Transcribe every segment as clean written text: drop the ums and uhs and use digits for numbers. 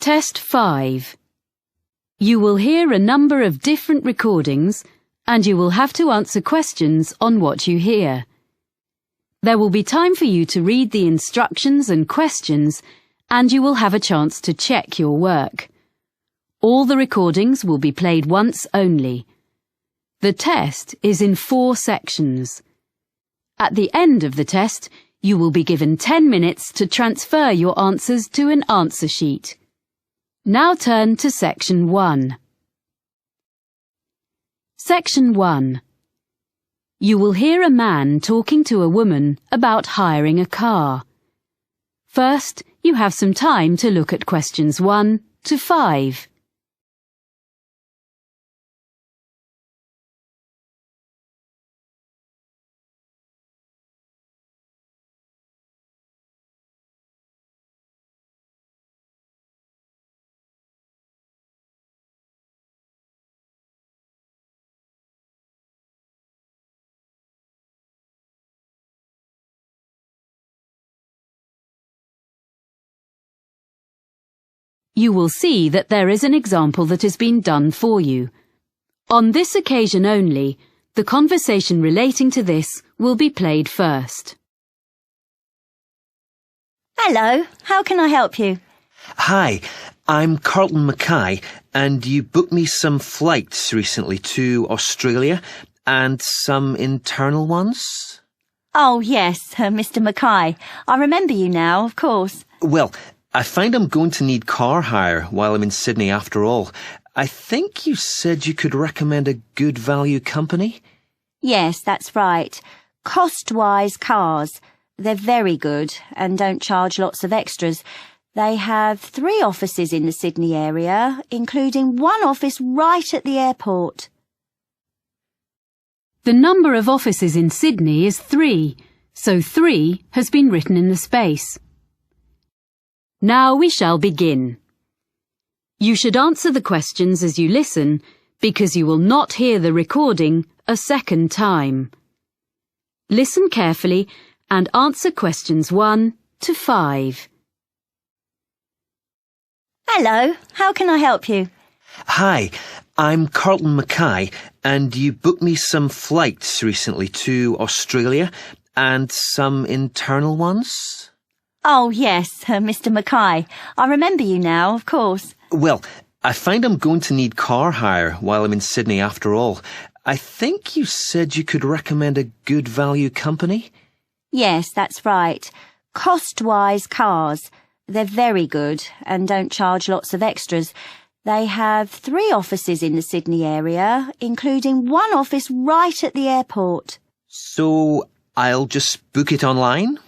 Test 5. You will hear a number of different recordings and you will have to answer questions on what you hear. There will be time for you to read the instructions and questions and you will have a chance to check your work. All the recordings will be played once only. The test is in 4 sections. At the end of the test, you will be given 10 minutes to transfer your answers to an answer sheet. Now turn to Section 1. Section 1. You will hear a man talking to a woman about hiring a car. First, you have some time to look at questions 1 to 5. You will see that there is an example that has been done for you. On this occasion only, the conversation relating to this will be played first. Hello, how can I help you? Hi, I'm Carlton Mackay, and you booked me some flights recently to Australia and some internal ones? Oh, yes, Mr. Mackay. I remember you now, of course. Well, I find I'm going to need car hire while I'm in Sydney after all. I think you said you could recommend a good value company? Yes, that's right. Cost-wise cars. They're very good and don't charge lots of extras. They have 3 offices in the Sydney area, including 1 office right at the airport. The number of offices in Sydney is 3, so 3 has been written in the space. Now we shall begin. You should answer the questions as you listen, because you will not hear the recording a second time. Listen carefully and answer questions 1 to 5. Hello, how can I help you? Hi, I'm Carlton Mackay, and you booked me some flights recently to Australia and some internal ones? Oh, yes, Mr. Mackay. I remember you now, of course. Well, I find I'm going to need car hire while I'm in Sydney after all. I think you said you could recommend a good value company? Yes, that's right. Cost-wise cars. They're very good and don't charge lots of extras. They have 3 offices in the Sydney area, including 1 office right at the airport. So I'll just book it online?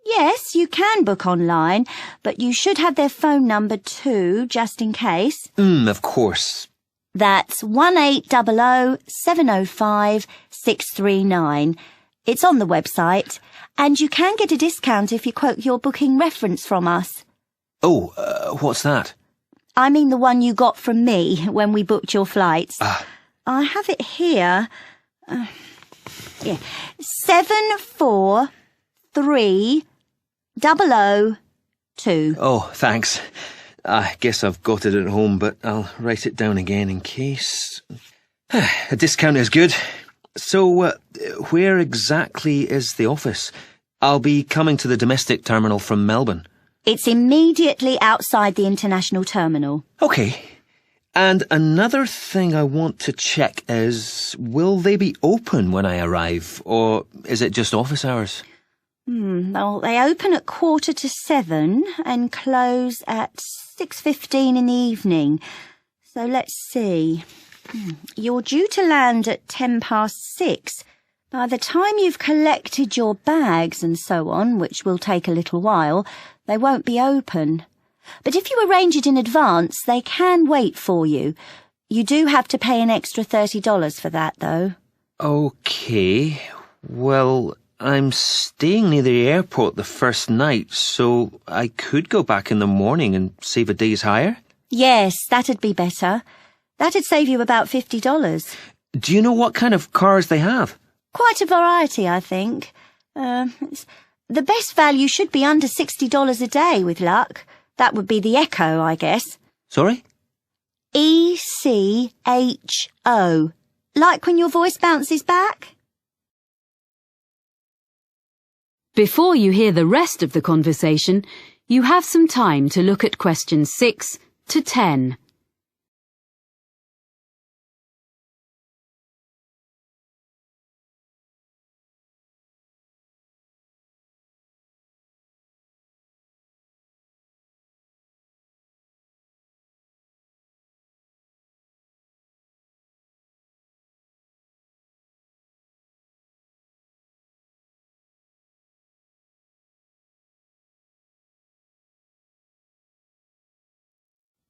Yes, you can book online, but you should have their phone number too, just in case. Of course. That's 1800 705 639. It's on the website, and you can get a discount if you quote your booking reference from us. Oh, what's that? I mean the one you got from me when we booked your flights. I have it here. 74302. Oh, thanks. I guess I've got it at home, but I'll write it down again in case. A discount is good. So, where exactly is the office? I'll be coming to the domestic terminal from Melbourne. It's immediately outside the international terminal. OK. And another thing I want to check is, will they be open when I arrive, or is it just office hours? Well, they open at 6:45 and close at 6:15 in the evening. So let's see. You're due to land at 6:10. By the time you've collected your bags and so on, which will take a little while, they won't be open. But if you arrange it in advance, they can wait for you. You do have to pay an extra $30 for that, though. OK. Well, I'm staying near the airport the first night, so I could go back in the morning and save a day's hire? Yes, that'd be better. That'd save you about $50. Do you know what kind of cars they have? Quite a variety, I think. The best value should be under $60 a day with luck. That would be the echo, I guess. Sorry? ECHO. Like when your voice bounces back? Before you hear the rest of the conversation, you have some time to look at questions 6 to 10.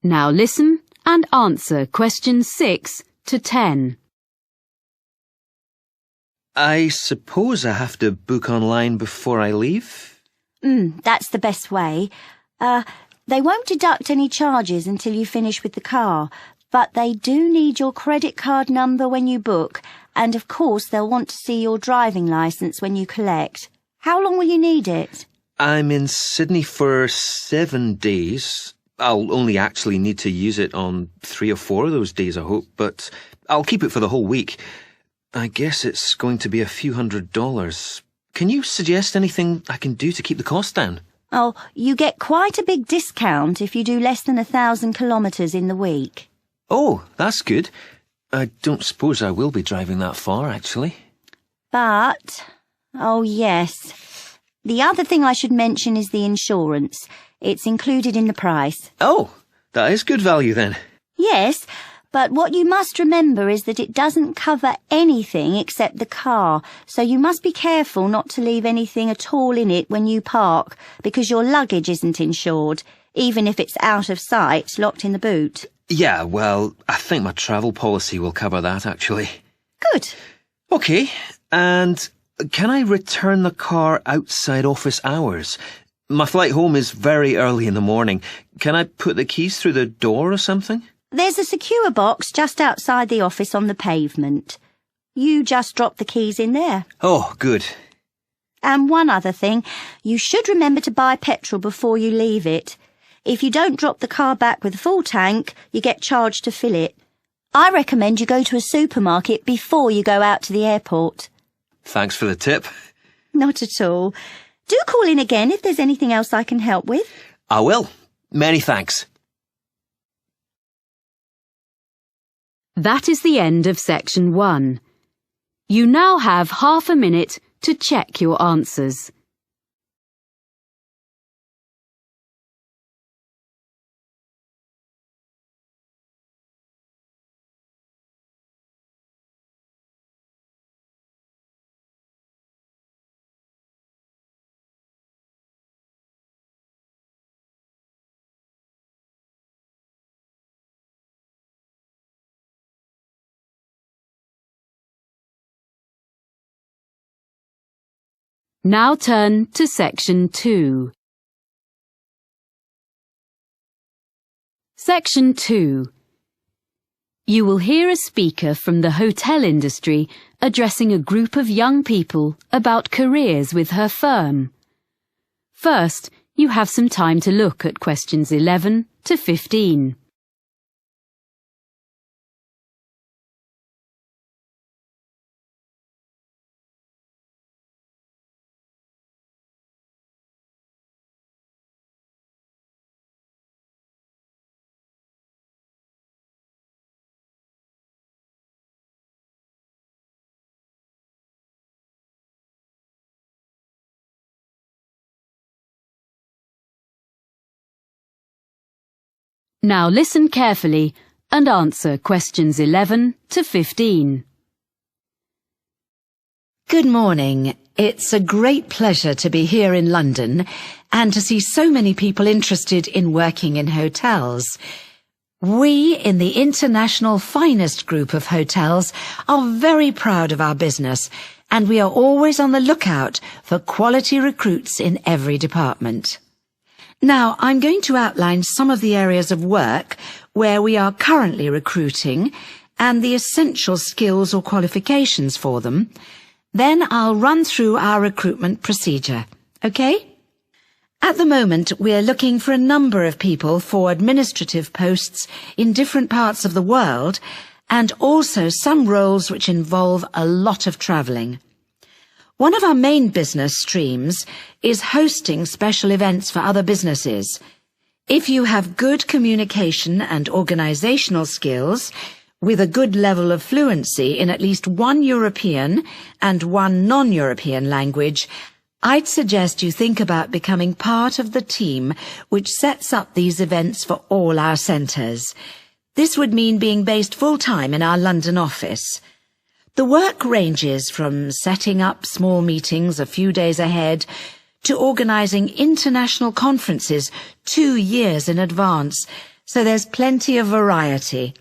Now listen and answer questions 6 to 10. I suppose I have to book online before I leave? That's the best way. They won't deduct any charges until you finish with the car, but they do need your credit card number when you book, and of course they'll want to see your driving licence when you collect. How long will you need it? I'm in Sydney for 7 days. I'll only actually need to use it on 3 or 4 of those days, I hope, but I'll keep it for the whole week. I guess it's going to be a few $100s. Can you suggest anything I can do to keep the cost down? Oh, you get quite a big discount if you do less than 1,000 kilometres in the week. Oh, that's good. I don't suppose I will be driving that far, actually. But, oh yes, the other thing I should mention is the insurance. It's included in the price. Oh, that is good value then. Yes, but what you must remember is that it doesn't cover anything except the car, so you must be careful not to leave anything at all in it when you park, because your luggage isn't insured, even if it's out of sight, locked in the boot. Yeah, well, I think my travel policy will cover that, actually. Good. OK, and can I return the car outside office hours? My flight home is very early in the morning. Can I put the keys through the door or something? There's a secure box just outside the office on the pavement. You just drop the keys in there. Oh, good. And one other thing, you should remember to buy petrol before you leave it. If you don't drop the car back with a full tank, you get charged to fill it. I recommend you go to a supermarket before you go out to the airport. Thanks for the tip. Not at all. Do call in again if there's anything else I can help with. I will. Many thanks. That is the end of section 1. You now have half a minute to check your answers. Now turn to section 2. Section 2. You will hear a speaker from the hotel industry addressing a group of young people about careers with her firm. First, you have some time to look at questions 11 to 15. Now listen carefully and answer questions 11 to 15. Good morning. It's a great pleasure to be here in London and to see so many people interested in working in hotels. We in the International Finest Group of Hotels are very proud of our business, and we are always on the lookout for quality recruits in every department. Now, I'm going to outline some of the areas of work where we are currently recruiting and the essential skills or qualifications for them. Then I'll run through our recruitment procedure. Okay? At the moment, we're looking for a number of people for administrative posts in different parts of the world, and also some roles which involve a lot of travelling. One of our main business streams is hosting special events for other businesses. If you have good communication and organisational skills, with a good level of fluency in at least one European and one non-European language, I'd suggest you think about becoming part of the team which sets up these events for all our centres. This would mean being based full-time in our London office. The work ranges from setting up small meetings a few days ahead to organising international conferences 2 years in advance, so there's plenty of variety.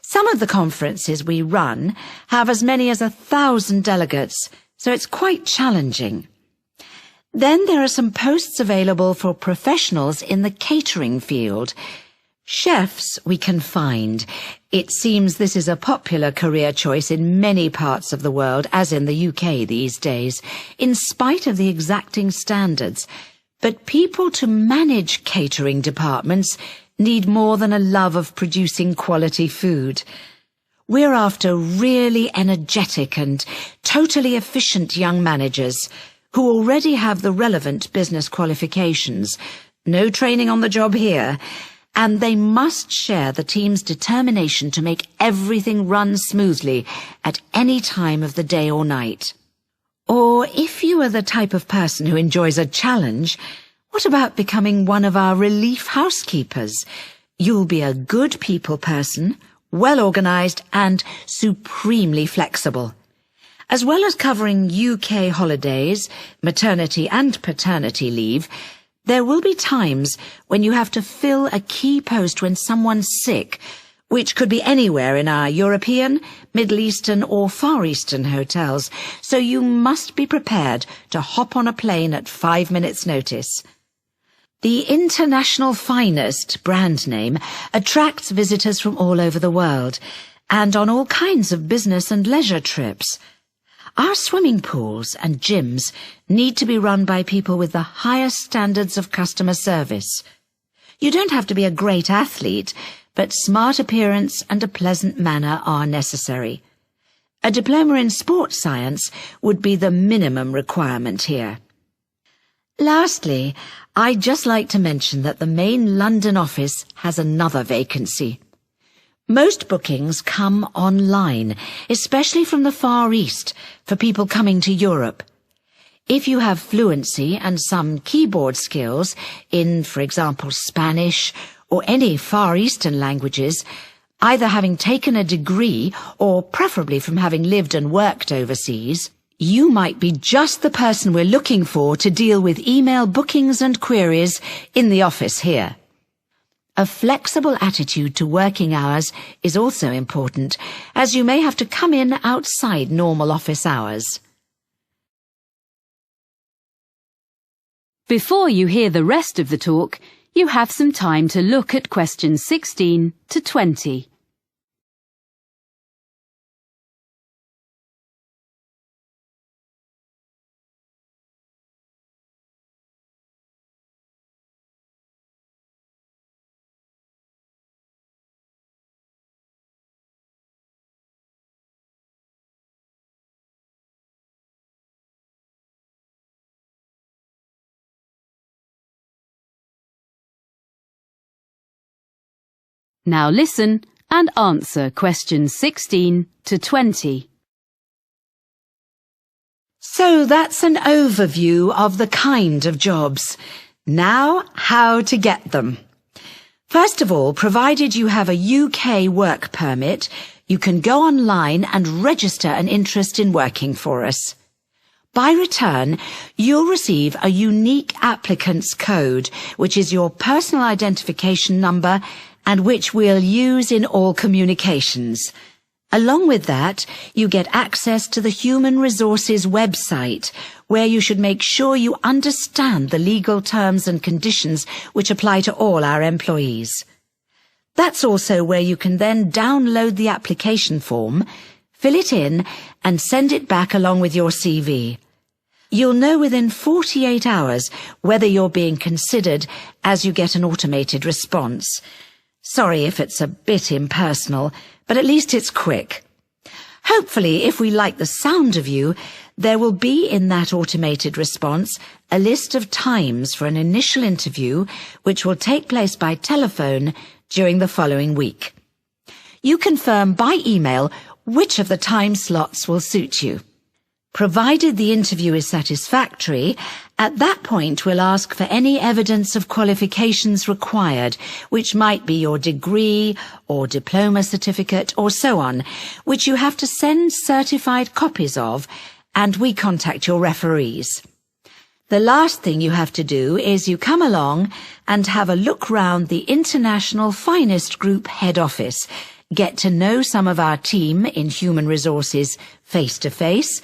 Some of the conferences we run have as many as 1,000 delegates, so it's quite challenging. Then there are some posts available for professionals in the catering field. Chefs we can find. It seems this is a popular career choice in many parts of the world, as in the UK these days, in spite of the exacting standards. But people to manage catering departments need more than a love of producing quality food. We're after really energetic and totally efficient young managers who already have the relevant business qualifications. No training on the job here. And they must share the team's determination to make everything run smoothly at any time of the day or night. Or if you are the type of person who enjoys a challenge, what about becoming one of our relief housekeepers? You'll be a good people person, well organised and supremely flexible. As well as covering UK holidays, maternity and paternity leave, there will be times when you have to fill a key post when someone's sick, which could be anywhere in our European, Middle Eastern or Far Eastern hotels, so you must be prepared to hop on a plane at 5 minutes' notice. The International Finest brand name attracts visitors from all over the world, and on all kinds of business and leisure trips. Our swimming pools and gyms need to be run by people with the highest standards of customer service. You don't have to be a great athlete, but smart appearance and a pleasant manner are necessary. A diploma in sports science would be the minimum requirement here. Lastly, I'd just like to mention that the main London office has another vacancy. Most bookings come online, especially from the Far East, for people coming to Europe. If you have fluency and some keyboard skills in, for example, Spanish or any Far Eastern languages, either having taken a degree or preferably from having lived and worked overseas, you might be just the person we're looking for to deal with email bookings and queries in the office here. A flexible attitude to working hours is also important, as you may have to come in outside normal office hours. Before you hear the rest of the talk, you have some time to look at questions 16 to 20. Now listen and answer questions 16 to 20. So that's an overview of the kind of jobs. Now, how to get them. First of all, provided you have a UK work permit, you can go online and register an interest in working for us. By return, you'll receive a unique applicant's code, which is your personal identification number and which we'll use in all communications. Along with that, you get access to the Human Resources website, where you should make sure you understand the legal terms and conditions which apply to all our employees. That's also where you can then download the application form, fill it in, and send it back along with your CV. You'll know within 48 hours whether you're being considered as you get an automated response. Sorry if it's a bit impersonal, but at least it's quick. Hopefully, if we like the sound of you, there will be in that automated response a list of times for an initial interview which will take place by telephone during the following week. You confirm by email which of the time slots will suit you. Provided the interview is satisfactory, at that point we'll ask for any evidence of qualifications required, which might be your degree or diploma certificate or so on, which you have to send certified copies of, and we contact your referees. The last thing you have to do is you come along and have a look round the International Finest Group head office, get to know some of our team in human resources face to face,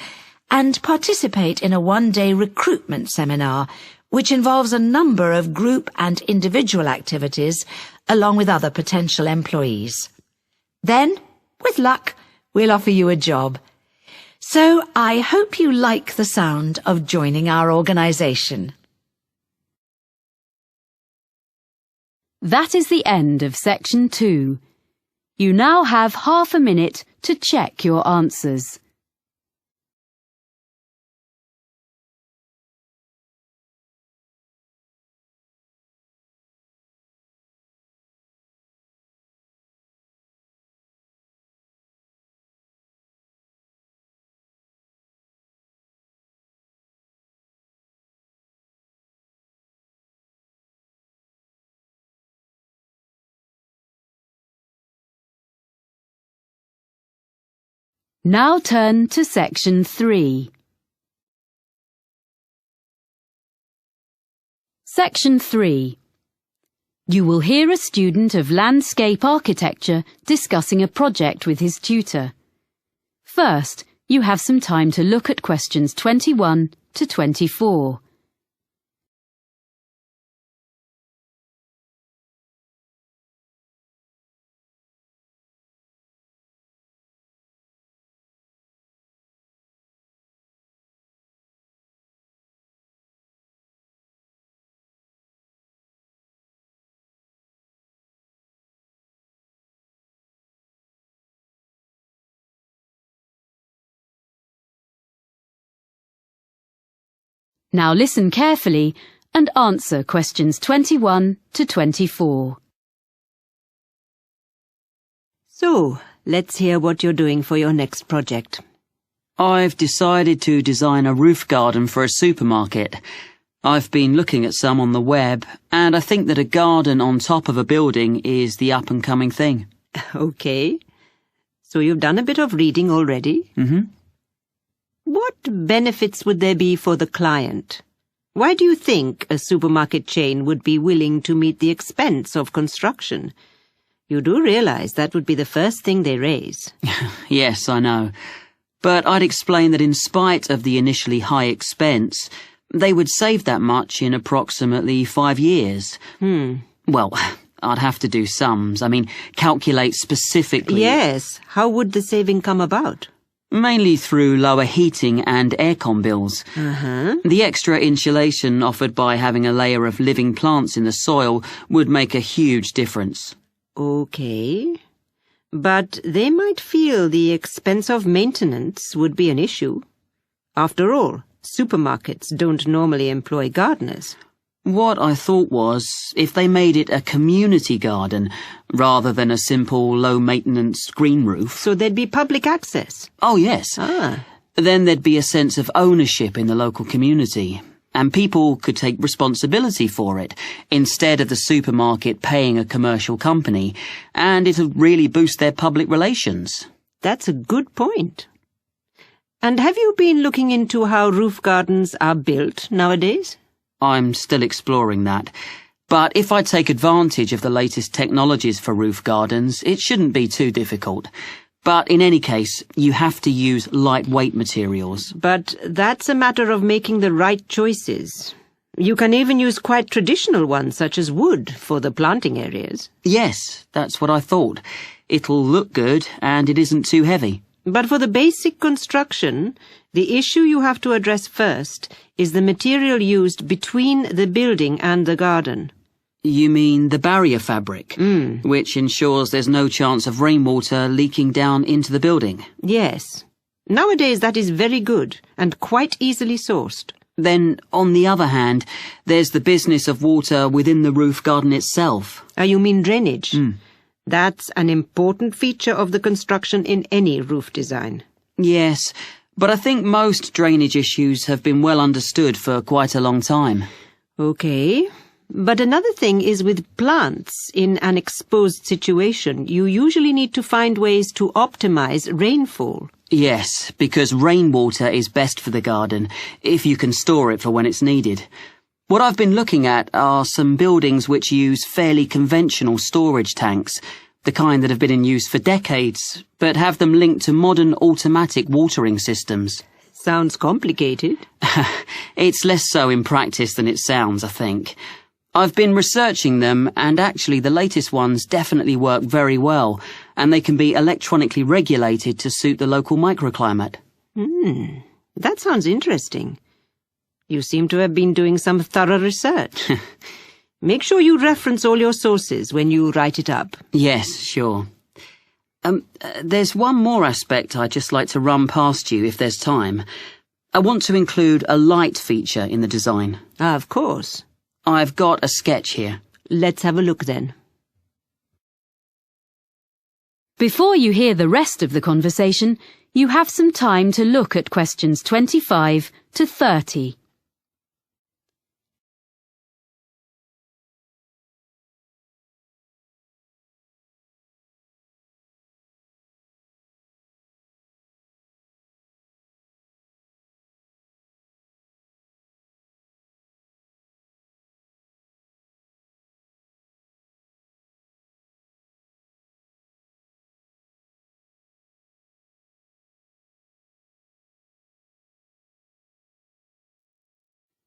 and participate in a one-day recruitment seminar, which involves a number of group and individual activities, along with other potential employees. Then, with luck, we'll offer you a job. So I hope you like the sound of joining our organisation. That is the end of Section 2. You now have half a minute to check your answers. Now turn to Section 3. Section 3. You will hear a student of landscape architecture discussing a project with his tutor. First, you have some time to look at questions 21 to 24. Now listen carefully and answer questions 21 to 24. So, let's hear what you're doing for your next project. I've decided to design a roof garden for a supermarket. I've been looking at some on the web, and I think that a garden on top of a building is the up-and-coming thing. Okay. So you've done a bit of reading already? Mm-hmm. What benefits would there be for the client? Why do you think a supermarket chain would be willing to meet the expense of construction? You do realize that would be the first thing they raise. Yes, I know. But I'd explain that in spite of the initially high expense, they would save that much in approximately 5 years. Well, I'd have to do sums. Calculate specifically. Yes. How would the saving come about? Mainly through lower heating and aircon bills. The extra insulation offered by having a layer of living plants in the soil would make a huge difference. Okay. But they might feel the expense of maintenance would be an issue. After all, supermarkets don't normally employ gardeners. What I thought was, if they made it a community garden, rather than a simple, low-maintenance green roof. So there'd be public access? Oh, yes. Then there'd be a sense of ownership in the local community, and people could take responsibility for it, instead of the supermarket paying a commercial company, and it'll really boost their public relations. That's a good point. And have you been looking into how roof gardens are built nowadays? I'm still exploring that. But if I take advantage of the latest technologies for roof gardens, it shouldn't be too difficult. But in any case, you have to use lightweight materials. But that's a matter of making the right choices. You can even use quite traditional ones, such as wood, for the planting areas. Yes, that's what I thought. It'll look good, and it isn't too heavy. But for the basic construction, the issue you have to address first is the material used between the building and the garden. You mean the barrier fabric, which ensures there's no chance of rainwater leaking down into the building? Yes. Nowadays that is very good and quite easily sourced. Then, on the other hand, there's the business of water within the roof garden itself. You mean drainage? That's an important feature of the construction in any roof design. Yes, but I think most drainage issues have been well understood for quite a long time. Okay. But another thing is with plants in an exposed situation, you usually need to find ways to optimize rainfall. Yes, because rainwater is best for the garden, if you can store it for when it's needed. What I've been looking at are some buildings which use fairly conventional storage tanks, the kind that have been in use for decades, but have them linked to modern automatic watering systems. Sounds complicated. It's less so in practice than it sounds, I think. I've been researching them, and actually the latest ones definitely work very well, and they can be electronically regulated to suit the local microclimate. That sounds interesting. You seem to have been doing some thorough research. Make sure you reference all your sources when you write it up. Yes, sure. There's one more aspect I'd just like to run past you if there's time. I want to include a light feature in the design. Of course. I've got a sketch here. Let's have a look then. Before you hear the rest of the conversation, you have some time to look at questions 25 to 30.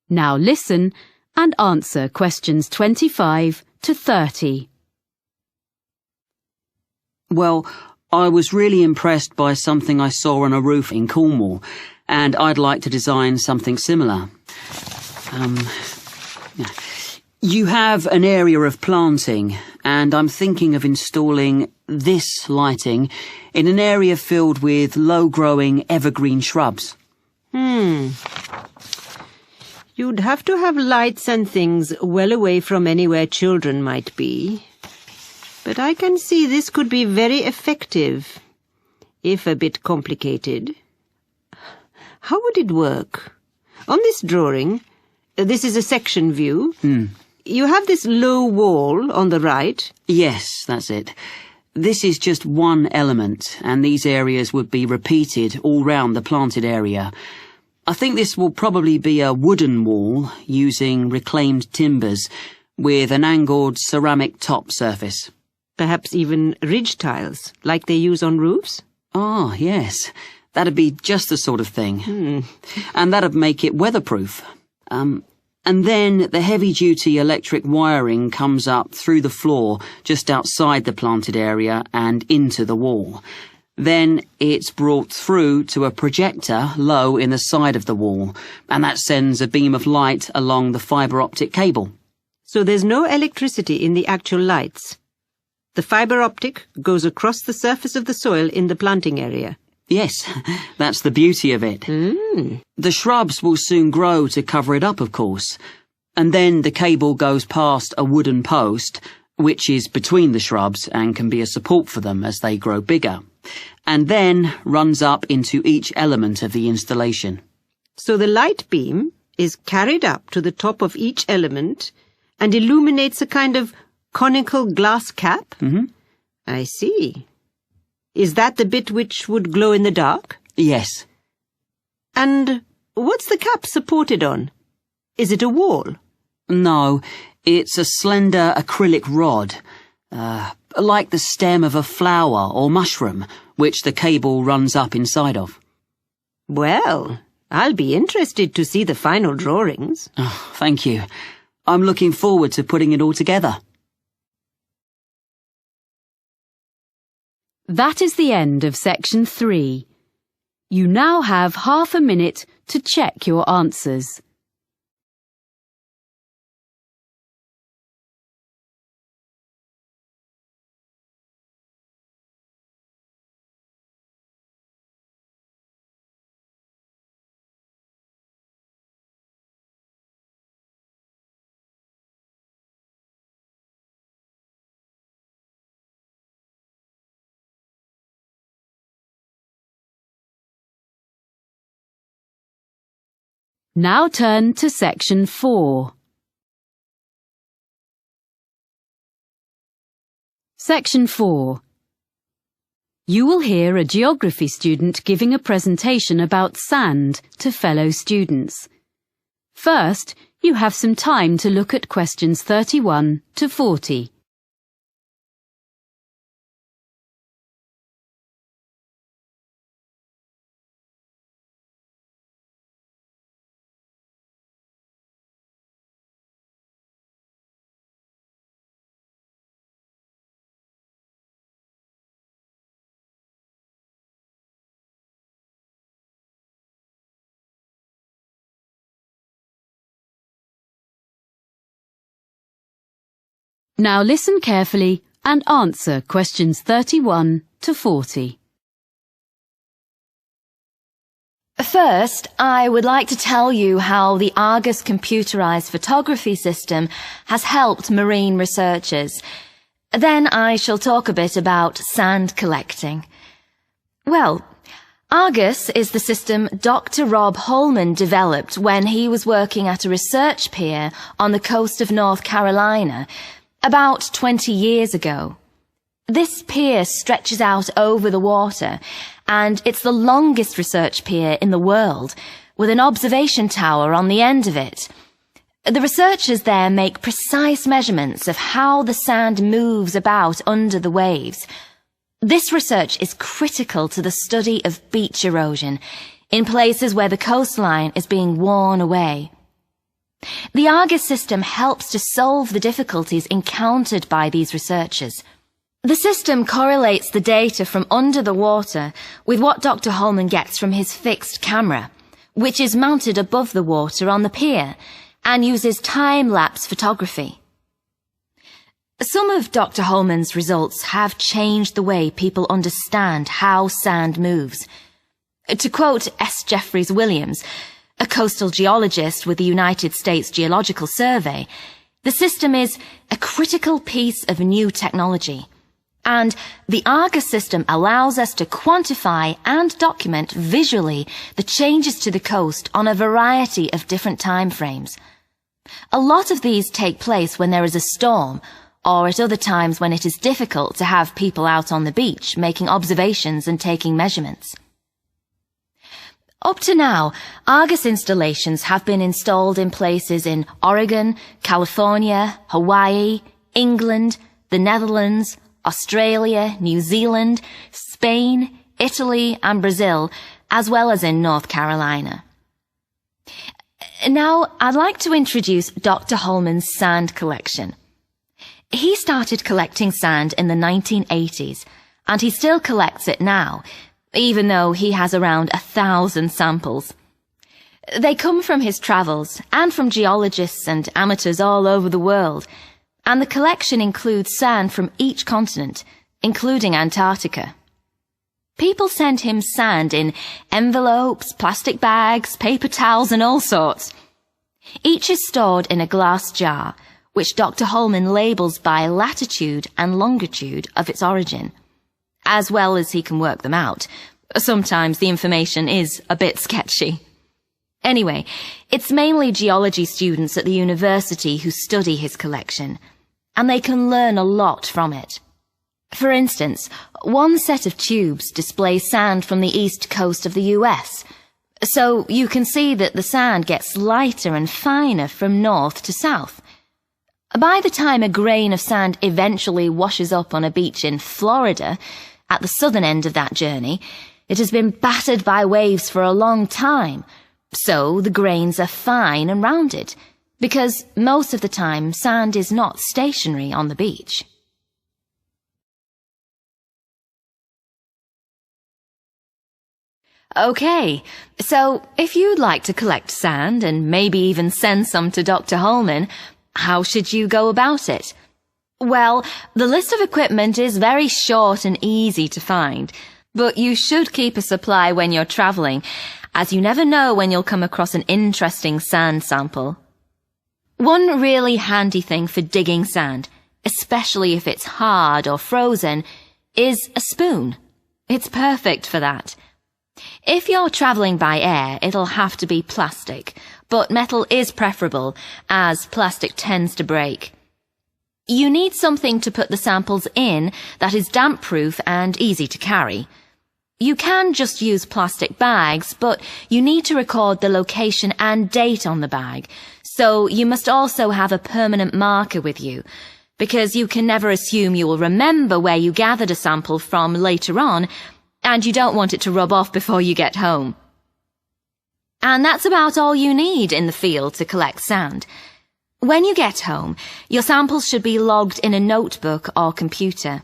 Now listen and answer questions 25 to 30. Well, I was really impressed by something I saw on a roof in Cornwall, and I'd like to design something similar. You have an area of planting, and I'm thinking of installing this lighting in an area filled with low-growing evergreen shrubs. You'd have to have lights and things well away from anywhere children might be. But I can see this could be very effective, if a bit complicated. How would it work? On this drawing, this is a section view. You have this low wall on the right. Yes, that's it. This is just one element, and these areas would be repeated all round the planted area. I think this will probably be a wooden wall using reclaimed timbers with an angled ceramic top surface. Perhaps even ridge tiles, like they use on roofs? Ah, yes. That'd be just the sort of thing. And that'd make it weatherproof. And then the heavy-duty electric wiring comes up through the floor just outside the planted area and into the wall. Then it's brought through to a projector low in the side of the wall, and that sends a beam of light along the fibre optic cable. So there's no electricity in the actual lights. The fibre optic goes across the surface of the soil in the planting area. Yes, that's the beauty of it. The shrubs will soon grow to cover it up, of course, and then the cable goes past a wooden post, which is between the shrubs and can be a support for them as they grow bigger, and then runs up into each element of the installation. So the light beam is carried up to the top of each element and illuminates a kind of conical glass cap? I see. Is that the bit which would glow in the dark? Yes. And what's the cap supported on? Is it a wall? No, it's a slender acrylic rod, like the stem of a flower or mushroom, which the cable runs up inside of. Well, I'll be interested to see the final drawings. Oh, thank you. I'm looking forward to putting it all together. That is the end of section 3. You now have half a minute to check your answers. Now turn to section 4. Section 4. You will hear a geography student giving a presentation about sand to fellow students. First, you have some time to look at questions 31 to 40. Now listen carefully and answer questions 31 to 40. First, I would like to tell you how the Argus computerized photography system has helped marine researchers. Then I shall talk a bit about sand collecting. Well, Argus is the system Dr. Rob Holman developed when he was working at a research pier on the coast of North Carolina about 20 years ago. This pier stretches out over the water, and it's the longest research pier in the world, with an observation tower on the end of it. The researchers there make precise measurements of how the sand moves about under the waves. This research is critical to the study of beach erosion in places where the coastline is being worn away. The Argus system helps to solve the difficulties encountered by these researchers. The system correlates the data from under the water with what Dr. Holman gets from his fixed camera, which is mounted above the water on the pier and uses time-lapse photography. Some of Dr. Holman's results have changed the way people understand how sand moves. To quote S. Jeffries Williams, a coastal geologist with the United States Geological Survey, the system is a critical piece of new technology, and the Argus system allows us to quantify and document visually the changes to the coast on a variety of different time frames. A lot of these take place when there is a storm, or at other times when it is difficult to have people out on the beach making observations and taking measurements. Up to now, Argus installations have been installed in places in Oregon, California, Hawaii, England, the Netherlands, Australia, New Zealand, Spain, Italy, and Brazil, as well as in North Carolina. Now, I'd like to introduce Dr. Holman's sand collection. He started collecting sand in the 1980s, and he still collects it now, even though he has around 1,000 samples. They come from his travels and from geologists and amateurs all over the world, and the collection includes sand from each continent, including Antarctica. People send him sand in envelopes, plastic bags, paper towels, and all sorts. Each is stored in a glass jar, which Dr. Holman labels by latitude and longitude of its origin, as well as he can work them out. Sometimes the information is a bit sketchy. Anyway, it's mainly geology students at the university who study his collection, and they can learn a lot from it. For instance, one set of tubes displays sand from the east coast of the US, so you can see that the sand gets lighter and finer from north to south. By the time a grain of sand eventually washes up on a beach in Florida, at the southern end of that journey, it has been battered by waves for a long time, so the grains are fine and rounded, because most of the time sand is not stationary on the beach. Okay, so if you'd like to collect sand and maybe even send some to Dr. Holman, how should you go about it? Well, the list of equipment is very short and easy to find, but you should keep a supply when you're traveling, as you never know when you'll come across an interesting sand sample. One really handy thing for digging sand, especially if it's hard or frozen, is a spoon. It's perfect for that. If you're traveling by air, it'll have to be plastic, but metal is preferable, as plastic tends to break. You need something to put the samples in that is damp-proof and easy to carry. You can just use plastic bags, but you need to record the location and date on the bag, so you must also have a permanent marker with you, because you can never assume you will remember where you gathered a sample from later on, and you don't want it to rub off before you get home. And that's about all you need in the field to collect sand. When you get home, your samples should be logged in a notebook or computer.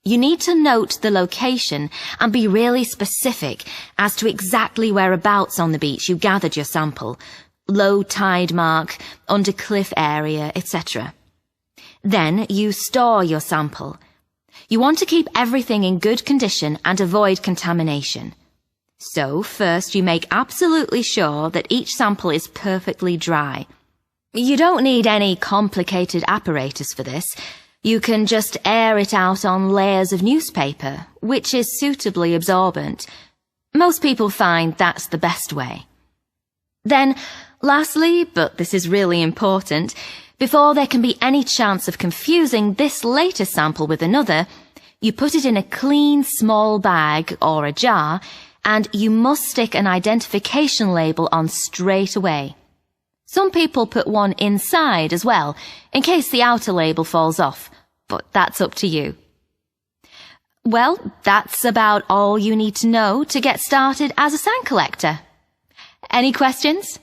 You need to note the location and be really specific as to exactly whereabouts on the beach you gathered your sample, low tide mark, under cliff area, etc. Then you store your sample. You want to keep everything in good condition and avoid contamination. So first you make absolutely sure that each sample is perfectly dry. You don't need any complicated apparatus for this. You can just air it out on layers of newspaper, which is suitably absorbent. Most people find that's the best way. Then, lastly, but this is really important, before there can be any chance of confusing this latest sample with another, you put it in a clean small bag or a jar, and you must stick an identification label on straight away. Some people put one inside as well, in case the outer label falls off, but that's up to you. Well, that's about all you need to know to get started as a sand collector. Any questions?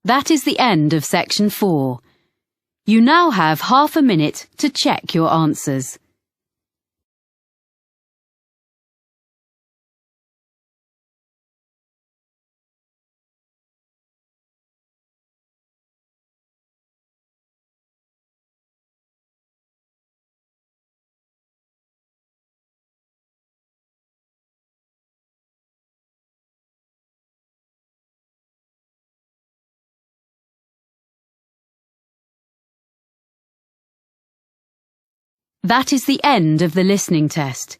That is the end of section 4. You now have half a minute to check your answers. That is the end of the listening test.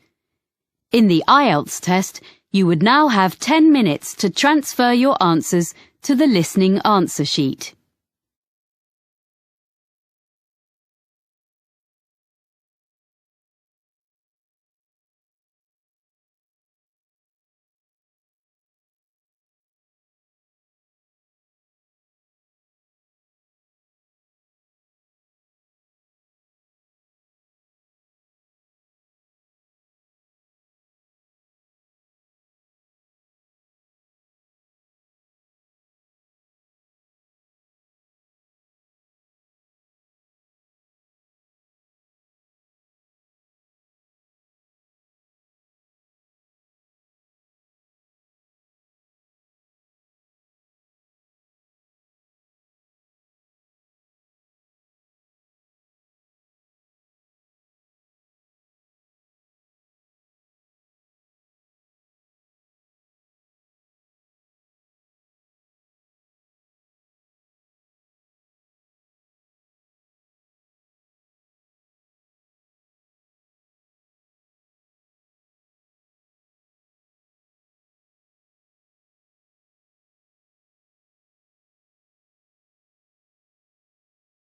In the IELTS test, you would now have 10 minutes to transfer your answers to the listening answer sheet.